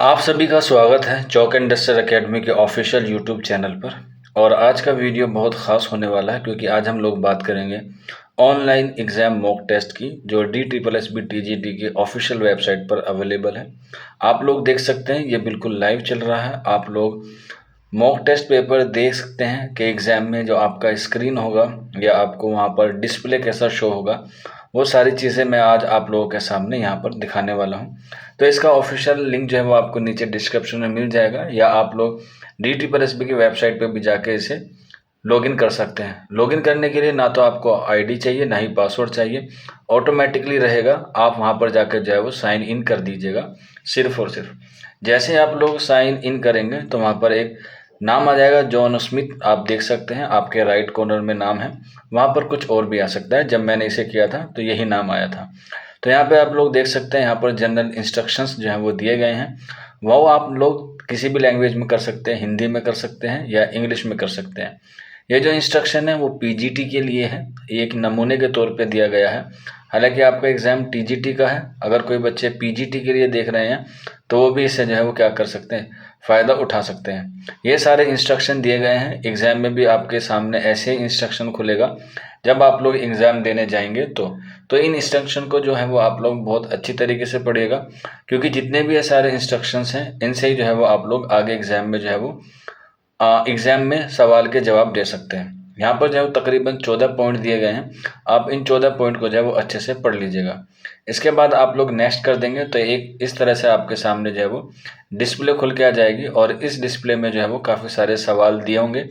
आप सभी का स्वागत है चौक एंड डस्टर एकेडमी के ऑफिशियल यूट्यूब चैनल पर। और आज का वीडियो बहुत ख़ास होने वाला है क्योंकि आज हम लोग बात करेंगे ऑनलाइन एग्ज़ाम मॉक टेस्ट की, जो DSSB TGT के ऑफिशियल वेबसाइट पर अवेलेबल है। आप लोग देख सकते हैं, ये बिल्कुल लाइव चल रहा है। आप लोग मॉक टेस्ट पेपर देख सकते हैं कि एग्ज़ाम में जो आपका स्क्रीन होगा या आपको वहाँ पर डिस्प्ले कैसा शो होगा, वो सारी चीज़ें मैं आज आप लोगों के सामने यहाँ पर दिखाने वाला हूँ। तो इसका ऑफिशियल लिंक जो है वो आपको नीचे डिस्क्रिप्शन में मिल जाएगा, या आप लोग DSSB की वेबसाइट पर भी जाके इसे लॉगिन कर सकते हैं। लॉगिन करने के लिए ना तो आपको आईडी चाहिए, ना ही पासवर्ड चाहिए, ऑटोमेटिकली रहेगा। आप वहाँ पर जाकर जो है वो साइन इन कर दीजिएगा सिर्फ और सिर्फ। जैसे आप लोग साइन इन करेंगे तो वहाँ पर एक नाम आ जाएगा, जॉन स्मिथ, आप देख सकते हैं आपके राइट कॉर्नर में नाम है। वहाँ पर कुछ और भी आ सकता है, जब मैंने इसे किया था तो यही नाम आया था। तो यहाँ पे आप लोग देख सकते हैं, यहाँ पर जनरल इंस्ट्रक्शंस जो हैं वो दिए गए हैं। वो आप लोग किसी भी लैंग्वेज में कर सकते हैं, हिंदी में कर सकते हैं या इंग्लिश में कर सकते हैं। ये जो इंस्ट्रक्शन है वो पीजीटी के लिए है, ये एक नमूने के तौर पे दिया गया है। हालांकि आपका एग्ज़ाम टीजीटी का है। अगर कोई बच्चे पीजीटी के लिए देख रहे हैं तो वो भी इससे जो है वो क्या कर सकते हैं, फ़ायदा उठा सकते हैं। ये सारे इंस्ट्रक्शन दिए गए हैं। एग्ज़ाम में भी आपके सामने ऐसे ही इंस्ट्रक्शन खुलेगा जब आप लोग एग्ज़ाम देने जाएंगे तो इन इंस्ट्रक्शन को जो है वो आप लोग बहुत अच्छी तरीके से पढ़िएगा, क्योंकि जितने भी ये सारे इंस्ट्रक्शंस हैं इनसे ही जो है वो आप लोग आगे एग्ज़ाम में जो है वो एग्ज़ाम में सवाल के जवाब दे सकते हैं। यहाँ पर जो है तकरीबन 14 पॉइंट दिए गए हैं। आप इन 14 पॉइंट को जो है वो अच्छे से पढ़ लीजिएगा। इसके बाद आप लोग नेक्स्ट कर देंगे तो एक इस तरह से आपके सामने जो है वो डिस्प्ले खुल के आ जाएगी, और इस डिस्प्ले में जो है वो काफ़ी सारे सवाल दिए होंगे,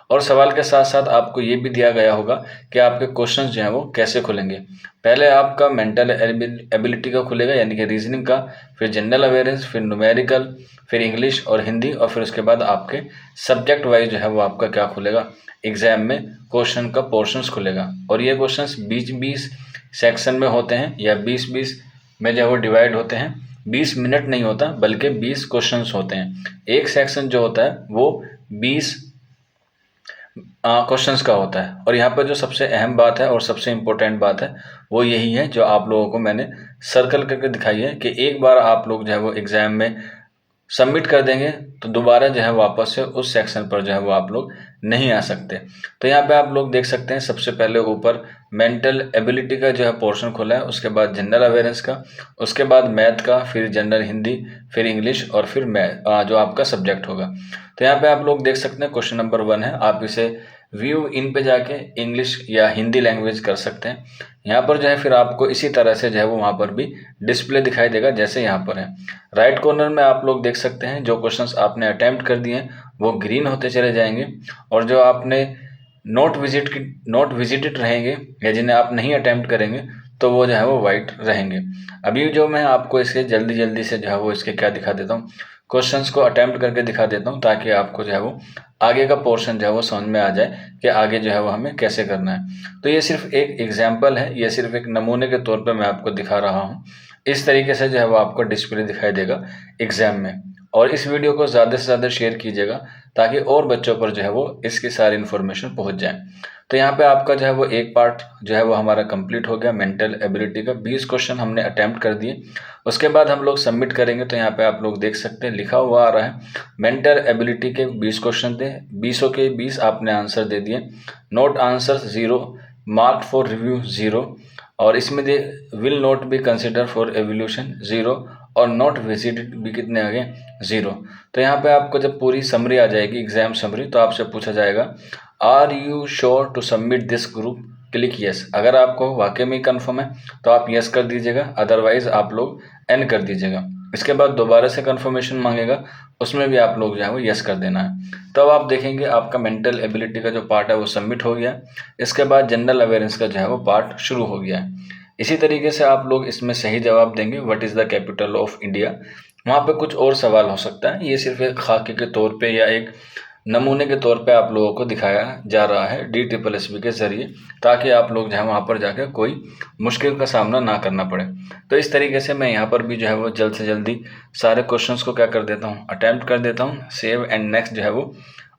और सवाल के साथ साथ आपको ये भी दिया गया होगा कि आपके क्वेश्चंस जो हैं वो कैसे खुलेंगे। पहले आपका मेंटल एबिलिटी का खुलेगा, यानी कि रीजनिंग का, फिर जनरल अवेयरेंस, फिर न्यूमेरिकल, फिर इंग्लिश और हिंदी, और फिर उसके बाद आपके सब्जेक्ट वाइज जो है वो आपका क्या खुलेगा, एग्जाम में क्वेश्चन का पोर्शंस खुलेगा। और ये क्वेश्चंस 20-20 सेक्शन में होते हैं, या 20-20 में जो है वो डिवाइड होते हैं। 20 मिनट नहीं होता, बल्कि 20 क्वेश्चंस होते हैं। एक सेक्शन जो होता है वो 20 क्वेश्चंस का होता है। और यहाँ पर जो सबसे अहम बात है और सबसे इम्पोर्टेंट बात है वो यही है, जो आप लोगों को मैंने सर्कल करके दिखाई है, कि एक बार आप लोग जो है वो एग्ज़ाम में सबमिट कर देंगे तो दोबारा जो है वापस से उस सेक्शन पर जो है वो आप लोग नहीं आ सकते। तो यहाँ पे आप लोग देख सकते हैं, सबसे पहले ऊपर मेंटल एबिलिटी का जो है पोर्शन खुला है, उसके बाद जनरल अवेयरेंस का, उसके बाद मैथ का, फिर जनरल हिंदी, फिर इंग्लिश, और फिर जो आपका सब्जेक्ट होगा। तो यहाँ पे आप लोग देख सकते हैं क्वेश्चन नंबर 1 है। आप इसे व्यू इन पे जाके इंग्लिश या हिंदी लैंग्वेज कर सकते हैं। यहाँ पर जो है फिर आपको इसी तरह से जो है वो वहाँ पर भी डिस्प्ले दिखाई देगा जैसे यहाँ पर है। राइट कॉर्नर में आप लोग देख सकते हैं जो क्वेश्चंस आपने अटैम्प्ट कर दिए हैं वो ग्रीन होते चले जाएंगे, और जो आपने नोट विजिटेड रहेंगे या जिन्हें आप नहीं अटैम्प्ट करेंगे तो वो जो है वो वाइट रहेंगे। अभी जो मैं आपको इसके जल्दी जल्दी से जो है वो इसके क्या दिखा देता हूँ, क्वेश्चंस को अटैम्प्ट करके दिखा देता हूँ, ताकि आपको जो है वो आगे का पोर्शन जो है वो समझ में आ जाए कि आगे जो है वो हमें कैसे करना है। तो ये सिर्फ एक एग्जाम्पल है, ये सिर्फ एक नमूने के तौर पर मैं आपको दिखा रहा हूँ। इस तरीके से जो है वो आपको डिस्प्ले दिखाई देगा एग्ज़ाम में। और इस वीडियो को ज़्यादा से ज़्यादा शेयर कीजिएगा ताकि और बच्चों पर जो है वो इसकी सारी इन्फॉर्मेशन पहुंच जाए। तो यहाँ पे आपका जो है वो एक पार्ट जो है वो हमारा कंप्लीट हो गया। मेंटल एबिलिटी का 20 क्वेश्चन हमने अटैम्प्ट कर दिए। उसके बाद हम लोग सबमिट करेंगे तो यहाँ पे आप लोग देख सकते हैं लिखा हुआ आ रहा है, मेंटल एबिलिटी के 20 क्वेश्चन थे, 20 के 20 आपने आंसर दे दिए। Note answer 0, mark for review 0, और इसमें they will not be consider for evolution 0, और नॉट विजिटेड भी कितने आ गए, 0। तो यहाँ पे आपको जब पूरी समरी आ जाएगी, एग्जाम समरी, तो आपसे पूछा जाएगा are you sure to submit this group, click yes. अगर आपको वाकई में कंफर्म है तो आप यस कर दीजिएगा, अदरवाइज आप लोग एन कर दीजिएगा। इसके बाद दोबारा से कंफर्मेशन मांगेगा, उसमें भी आप लोग जो है वो यस कर देना है। तब आप देखेंगे आपका मेंटल एबिलिटी का जो पार्ट है वो सबमिट हो गया। इसके बाद जनरल अवेयरेंस का जो है वो पार्ट शुरू हो गया है। इसी तरीके से आप लोग इसमें सही जवाब देंगे, what is the capital of India. वहाँ पे कुछ और सवाल हो सकता है, ये सिर्फ एक खाके के तौर पे या एक नमूने के तौर पे आप लोगों को दिखाया जा रहा है DSSB के ज़रिए, ताकि आप लोग जो है वहाँ पर जाकर कोई मुश्किल का सामना ना करना पड़े। तो इस तरीके से मैं यहाँ पर भी जो है वो जल्द से जल्दी सारे क्वेश्चंस को क्या कर देता हूँ, अटैम्प्ट कर देता हूँ, सेव एंड नेक्स्ट जो है वो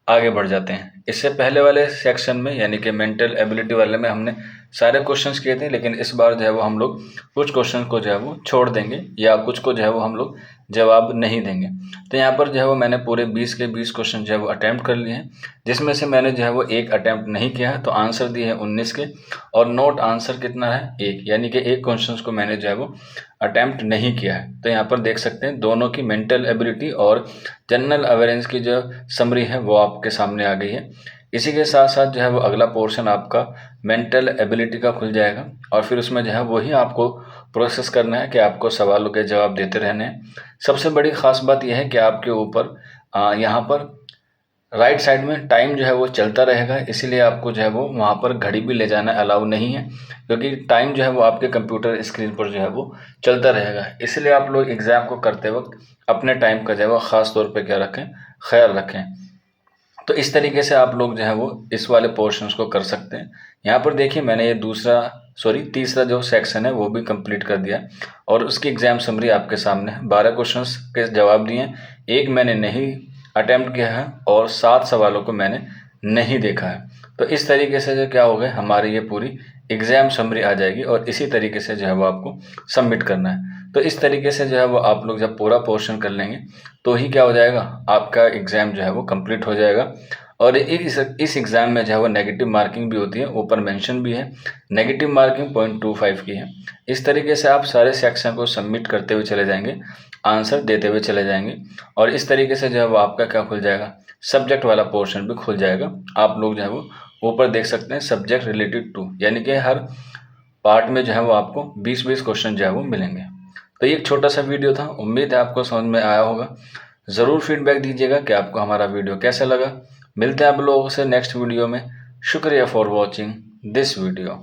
आगे बढ़ जाते हैं। इससे पहले वाले सेक्शन में, यानी कि मेंटल एबिलिटी वाले में, हमने सारे क्वेश्चंस किए थे, लेकिन इस बार जो है वो हम लोग कुछ क्वेश्चन को जो है वो छोड़ देंगे या कुछ को जो है वो हम लोग जवाब नहीं देंगे। तो यहाँ पर जो है वो मैंने पूरे 20 के 20 क्वेश्चन जो है वो अटैम्प्ट कर लिए हैं, जिसमें से मैंने जो है वो एक अटैम्प्ट नहीं किया है, तो आंसर दिए हैं 19 के, और नोट आंसर कितना है, एक, यानी कि एक क्वेश्चन को मैंने जो है वो अटैम्प्ट नहीं किया है। तो यहाँ पर देख सकते हैं दोनों की मेंटल एबिलिटी और जनरल अवेयरेंस की जो समरी है वो आपके सामने आ गई है। इसी के साथ साथ जो है वो अगला पोर्शन आपका मेंटल एबिलिटी का खुल जाएगा, और फिर उसमें जो है वही आपको प्रोसेस करना है कि आपको सवालों के जवाब देते रहने हैं। सबसे बड़ी ख़ास बात यह है कि आपके ऊपर यहाँ पर राइट साइड में टाइम जो है वो चलता रहेगा, इसीलिए आपको जो है वो वहाँ पर घड़ी भी ले जाना अलाउ नहीं है, क्योंकि टाइम जो है वो आपके कंप्यूटर स्क्रीन पर जो है वो चलता रहेगा। इसलिए आप लोग एग्ज़ाम को करते वक्त अपने टाइम का जो है वो ख़ास तौर पे क्या रखें, ख्याल रखें। तो इस तरीके से आप लोग जो है वो इस वाले पोर्शंस को कर सकते हैं। यहाँ पर देखिए मैंने ये तीसरा जो सेक्शन है वो भी कंप्लीट कर दिया, और उसकी एग्ज़ाम समरी आपके सामने है। 12 क्वेश्चंस के जवाब दिए, एक मैंने नहीं अटेम्प्ट किया है और 7 सवालों को मैंने नहीं देखा है। तो इस तरीके से जो क्या हो गया, हमारी ये पूरी एग्ज़ाम समरी आ जाएगी, और इसी तरीके से जो है वो आपको सबमिट करना है। तो इस तरीके से जो है वो आप लोग जब पूरा पोर्शन कर लेंगे तो ही क्या हो जाएगा, आपका एग्ज़ाम जो है वो कंप्लीट हो जाएगा। और इस एग्ज़ाम में जो है वो नेगेटिव मार्किंग भी होती है, ऊपर मेंशन भी है, नेगेटिव मार्किंग 0.25 की है। इस तरीके से आप सारे सेक्शन को सबमिट करते हुए चले जाएंगे, आंसर देते हुए चले जाएंगे, और इस तरीके से जो है वो आपका क्या खुल जाएगा, सब्जेक्ट वाला पोर्शन भी खुल जाएगा। आप लोग जो है वो ऊपर देख सकते हैं सब्जेक्ट रिलेटेड टू, यानी कि हर पार्ट में जो है वो आपको 20-20 क्वेश्चन जो है वो मिलेंगे। तो ये एक छोटा सा वीडियो था, उम्मीद है आपको समझ में आया होगा। ज़रूर फीडबैक दीजिएगा कि आपको हमारा वीडियो कैसा लगा। मिलते हैं आप लोगों से नेक्स्ट वीडियो में। शुक्रिया फॉर वॉचिंग दिस वीडियो।